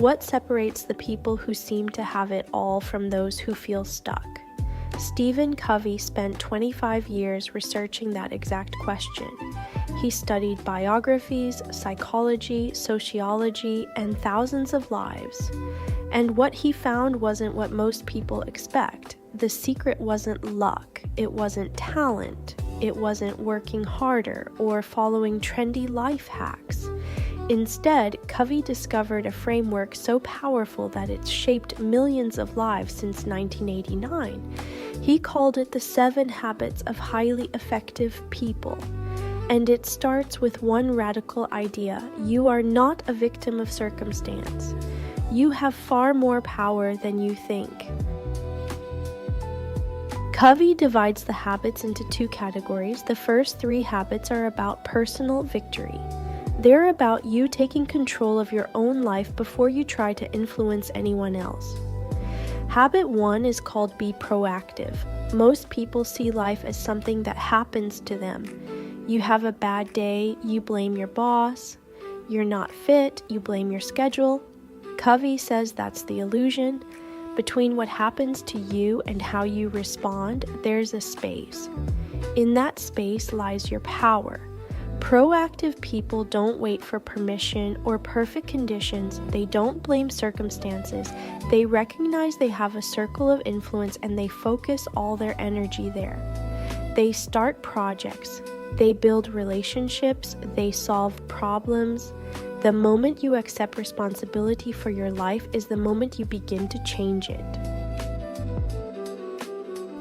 What separates the people who seem to have it all from those who feel stuck? Stephen Covey spent 25 years researching that exact question. He studied biographies, psychology, sociology, and thousands of lives. And what he found wasn't what most people expect. The secret wasn't luck, it wasn't talent, it wasn't working harder or following trendy life hacks. Instead, Covey discovered a framework so powerful that it's shaped millions of lives since 1989. He called it the 7 Habits of Highly Effective People. And it starts with one radical idea: you are not a victim of circumstance. You have far more power than you think. Covey divides the habits into 2 categories. The first 3 habits are about personal victory. They're about you taking control of your own life before you try to influence anyone else. Habit 1 is called be proactive. Most people see life as something that happens to them. You have a bad day, you blame your boss. You're not fit, you blame your schedule. Covey says that's the illusion. Between what happens to you and how you respond, there's a space. In that space lies your power. Proactive people don't wait for permission or perfect conditions. They don't blame circumstances. They recognize they have a circle of influence and they focus all their energy there. They start projects. They build relationships. They solve problems. The moment you accept responsibility for your life is the moment you begin to change it.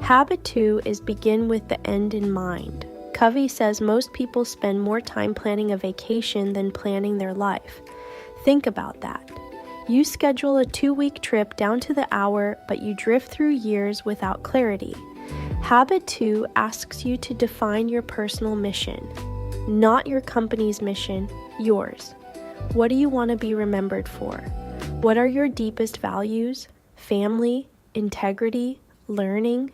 Habit 2 is begin with the end in mind. Covey says most people spend more time planning a vacation than planning their life. Think about that. You schedule a 2-week trip down to the hour, but you drift through years without clarity. Habit 2 asks you to define your personal mission, not your company's mission, yours. What do you want to be remembered for? What are your deepest values? Family, integrity, learning?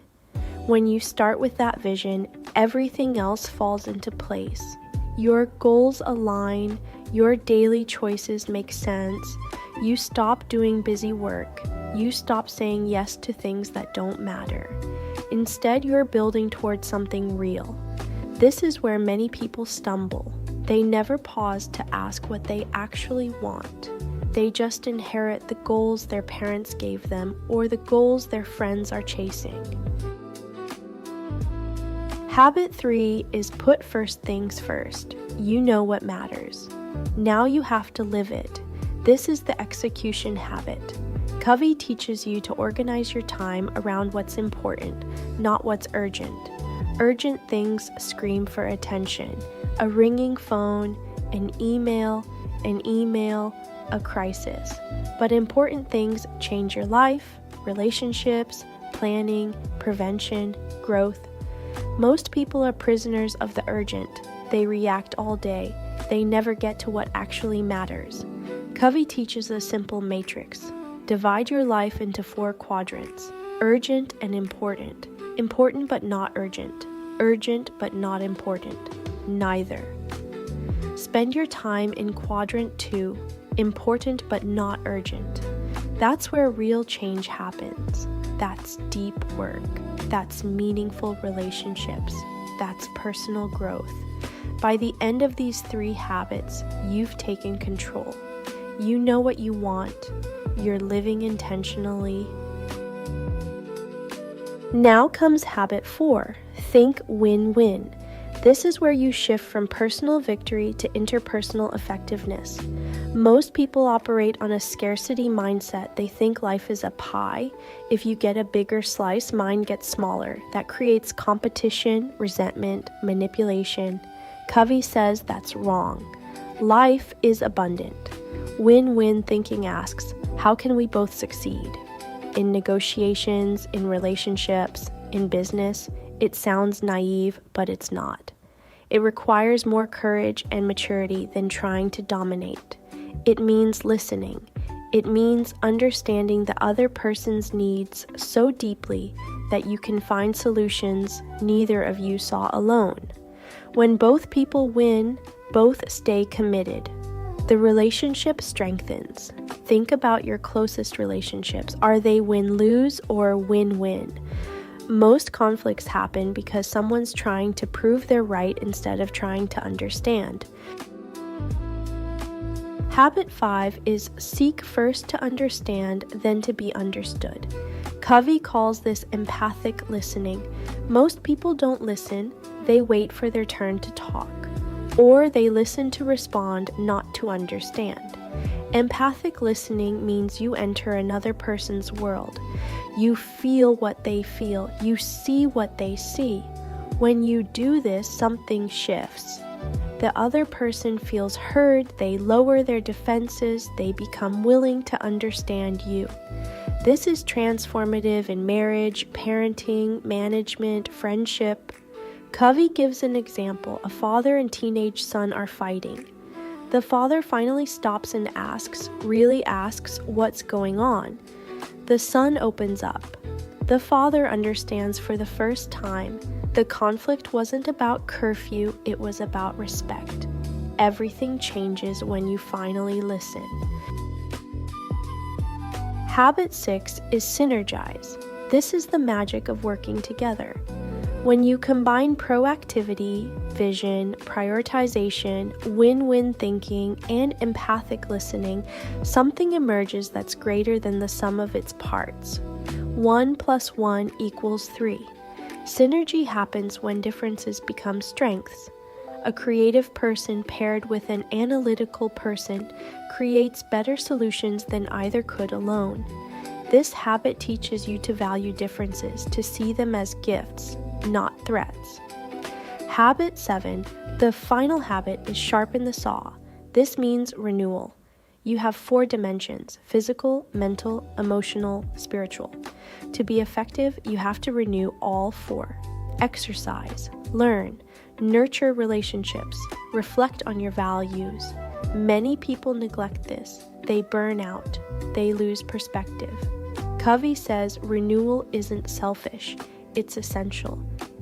When you start with that vision, everything else falls into place. Your goals align, your daily choices make sense. You stop doing busy work. You stop saying yes to things that don't matter. Instead, you're building towards something real. This is where many people stumble. They never pause to ask what they actually want. They just inherit the goals their parents gave them or the goals their friends are chasing. Habit 3 is put first things first. You know what matters. Now you have to live it. This is the execution habit. Covey teaches you to organize your time around what's important, not what's urgent. Urgent things scream for attention. A ringing phone, an email, a crisis. But important things change your life, relationships, planning, prevention, growth. Most people are prisoners of the urgent. They react all day. They never get to what actually matters. Covey teaches a simple matrix. Divide your life into 4 quadrants: urgent and important, important but not urgent, urgent but not important, neither. Spend your time in quadrant 2, important but not urgent. That's where real change happens. That's deep work. That's meaningful relationships. That's personal growth. By the end of these 3 habits, you've taken control. You know what you want. You're living intentionally. Now comes habit 4, think win-win. This is where you shift from personal victory to interpersonal effectiveness. Most people operate on a scarcity mindset. They think life is a pie. If you get a bigger slice, mine gets smaller. That creates competition, resentment, manipulation. Covey says that's wrong. Life is abundant. Win-win thinking asks, how can we both succeed? In negotiations, in relationships, in business, it sounds naive, but it's not. It requires more courage and maturity than trying to dominate. It means listening. It means understanding the other person's needs so deeply that you can find solutions neither of you saw alone. When both people win, both stay committed. The relationship strengthens. Think about your closest relationships. Are they win-lose or win-win? Most conflicts happen because someone's trying to prove they're right instead of trying to understand. Habit 5 is seek first to understand, then to be understood. Covey calls this empathic listening. Most people don't listen, they wait for their turn to talk. Or they listen to respond, not to understand. Empathic listening means you enter another person's world. You feel what they feel. You see what they see. When you do this, something shifts. The other person feels heard, they lower their defenses, they become willing to understand you. This is transformative in marriage, parenting, management, friendship. Covey gives an example. A father and teenage son are fighting. The father finally stops and really asks, what's going on? The son opens up. The father understands for the first time. The conflict wasn't about curfew, it was about respect. Everything changes when you finally listen. Habit 6 is synergize. This is the magic of working together. When you combine proactivity, vision, prioritization, win-win thinking, and empathic listening, something emerges that's greater than the sum of its parts. 1 + 1 = 3. Synergy happens when differences become strengths. A creative person paired with an analytical person creates better solutions than either could alone. This habit teaches you to value differences, to see them as gifts, not threats. Habit 7, the final habit, is sharpen the saw. This means renewal. You have 4 dimensions: physical, mental, emotional, spiritual. To be effective, you have to renew all 4. Exercise, learn, nurture relationships, reflect on your values. Many people neglect this. They burn out. They lose perspective. Covey says renewal isn't selfish. It's essential.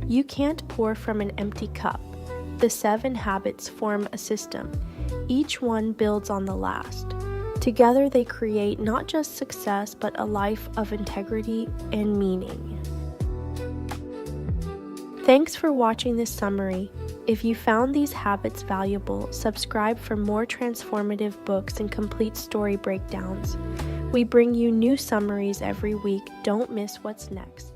You can't pour from an empty cup. The 7 habits form a system. Each one builds on the last. Together they create not just success, but a life of integrity and meaning. Thanks for watching this summary. If you found these habits valuable, subscribe for more transformative books and complete story breakdowns. We bring you new summaries every week. Don't miss what's next.